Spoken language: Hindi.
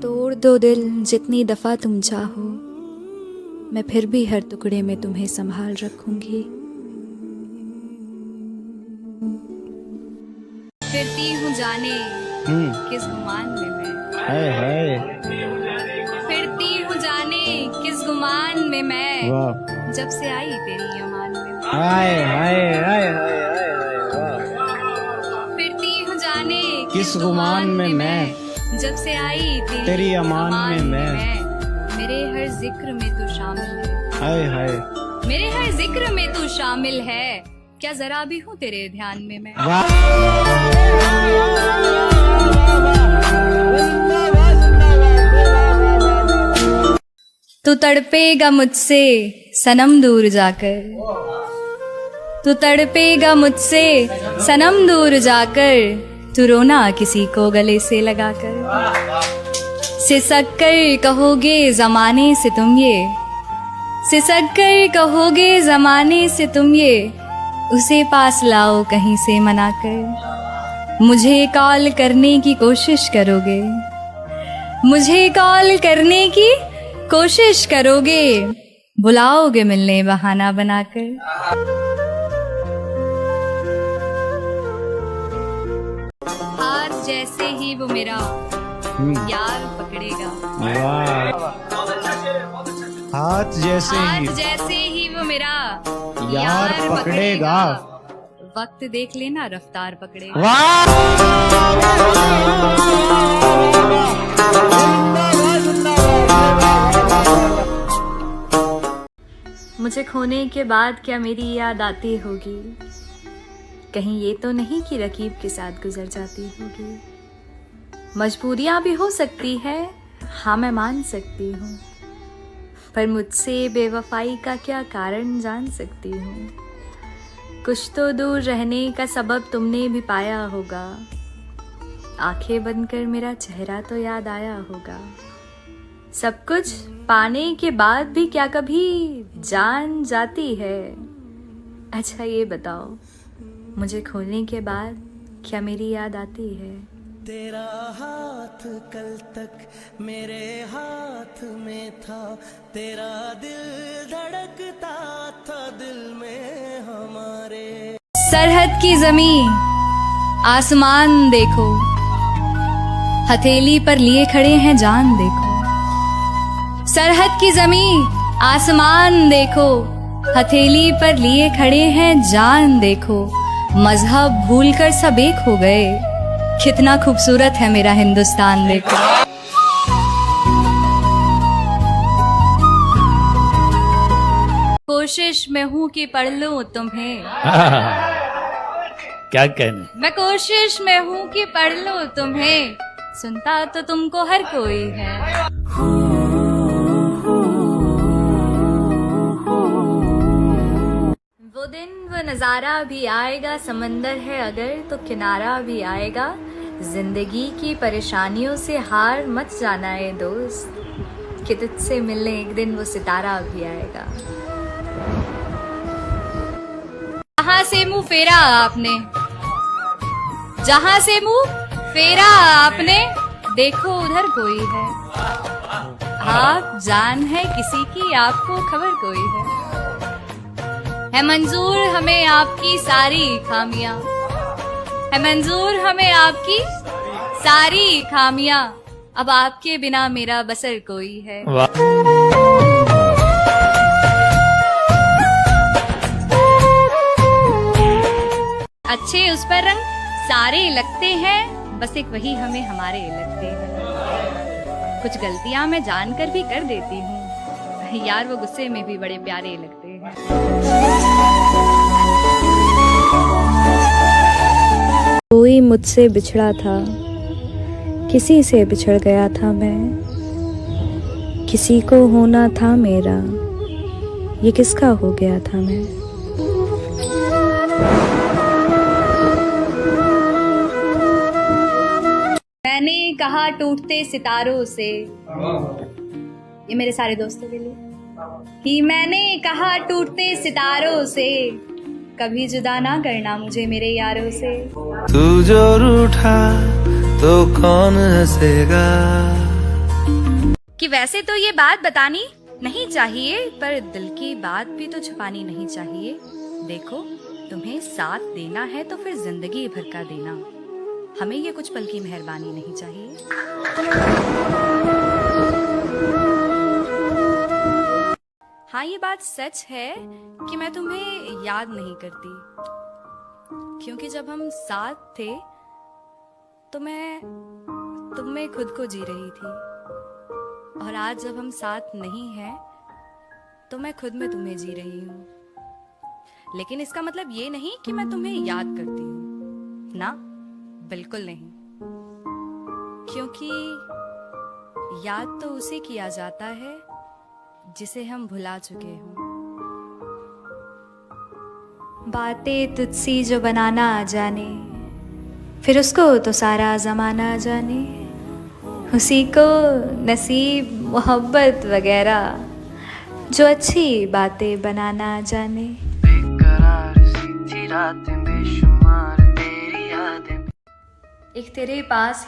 तोड़ दो दिल जितनी दफ़ा तुम चाहो, मैं फिर भी हर टुकड़े में तुम्हें संभाल रखूंगी। फिरती हूँ जाने किस गुमान में मैं, हाय हाय फिरती हूँ जाने किस गुमान में मैं, वाह जब से आई तेरी अमान में मैं। हाय हाय हाय हाय हाय हाय वाह फिरती हूँ जाने किस गुमान में मैं, जब से आई तेरी अमान में मैं। मेरे हर जिक्र में तू शामिल है, हाय हाय मेरे हर जिक्र में तू शामिल है, क्या जरा भी हूँ तेरे ध्यान में मैं। तू तड़पेगा मुझसे सनम दूर जाकर, तू तड़पेगा मुझसे सनम दूर जाकर, तू रोना किसी को गले से लगाकर। सिसक कर कहोगे जमाने से तुम ये, सिसक कर कहोगे जमाने से तुम ये, उसे पास लाओ कहीं से मनाकर। मुझे कॉल करने की कोशिश करोगे, मुझे कॉल करने की कोशिश करोगे, बुलाओगे मिलने बहाना बनाकर। हाथ जैसे ही वो मेरा यार पकड़ेगा, वाह हाथ जैसे ही वो मेरा यार पकड़ेगा, वक्त देख लेना रफ्तार पकड़ेगा। वाह मुझे खोने के बाद क्या मेरी याद आती होगी, कहीं ये तो नहीं कि रकीब के साथ गुजर जाती होगी। मजबूरियां भी हो सकती है, हाँ मैं मान सकती हूँ, पर मुझसे बेवफाई का क्या कारण जान सकती हूँ। कुछ तो दूर रहने का सबब तुमने भी पाया होगा, आंखें बंद कर मेरा चेहरा तो याद आया होगा। सब कुछ पाने के बाद भी क्या कभी जान जाती है। अच्छा ये बताओ, मुझे खोने के बाद क्या मेरी याद आती है। तेरा हाथ कल तक मेरे हाथ में था, तेरा दिल धड़कता था दिल में हमारे। सरहद की जमीन आसमान देखो, हथेली पर लिए खड़े हैं जान देखो। सरहद की जमीन आसमान देखो, हथेली पर लिए खड़े हैं जान देखो। मजहब भूलकर सब एक हो गए, कितना खूबसूरत है मेरा हिंदुस्तान देखो। कोशिश में हूँ कि पढ़ लूं तुम्हें, क्या कहने। मैं कोशिश में हूँ कि पढ़ लूं तुम्हें, सुनता तो तुमको हर कोई है। वो दिन वो नज़ारा भी आएगा, समंदर है अगर तो किनारा भी आएगा। जिंदगी की परेशानियों से हार मत जाना ए दोस्त, कि तुझसे मिलने एक दिन वो सितारा भी आएगा। जहाँ से मुंह फेरा आपने, जहाँ से मुंह फेरा आपने, देखो उधर कोई है। आप जान है किसी की, आपको खबर कोई है मंजूर हमें आपकी सारी खामियां, है मंजूर हमें आपकी सारी खामियां, अब आपके बिना मेरा बसर कोई है। अच्छे उस पर रंग सारे लगते हैं, बस एक वही हमें हमारे लगते हैं। कुछ गलतियां मैं जानकर भी कर देती हूँ यार, वो गुस्से में भी बड़े प्यारे लगते हैं। कोई मुझसे बिछड़ा था, किसी से बिछड़ गया था मैं, किसी को होना था मेरा, ये किसका हो गया था मैं। मैंने कहा टूटते सितारों से, ये मेरे सारे दोस्तों के लिए, कि मैंने कहा टूटते सितारों से, कभी जुदा ना करना मुझे मेरे यारों से। तू जो रूठा तो कौन हंसेगा, कि वैसे तो ये बात बतानी नहीं चाहिए, पर दिल की बात भी तो छुपानी नहीं चाहिए। देखो, तुम्हें साथ देना है तो फिर जिंदगी भर का देना, हमें ये कुछ पल की मेहरबानी नहीं चाहिए। हाँ, ये बात सच है कि मैं तुम्हें याद नहीं करती, क्योंकि जब हम साथ थे तो मैं तुम में खुद को जी रही थी, और आज जब हम साथ नहीं हैं तो मैं खुद में तुम्हें जी रही हूँ। लेकिन इसका मतलब ये नहीं कि मैं तुम्हें याद करती हूँ, ना, बिल्कुल नहीं, क्योंकि याद तो उसे किया जाता है जिसे हम भुला चुके हों। बातें तुझसी जो बनाना आ जाने, फिर उसको तो सारा जमाना जाने, उसी को नसीब मोहब्बत वगैरह जो अच्छी बातें बनाना जाने। बेकरार सी थी रातें बेशुमार तेरी यादें। एक तेरे पास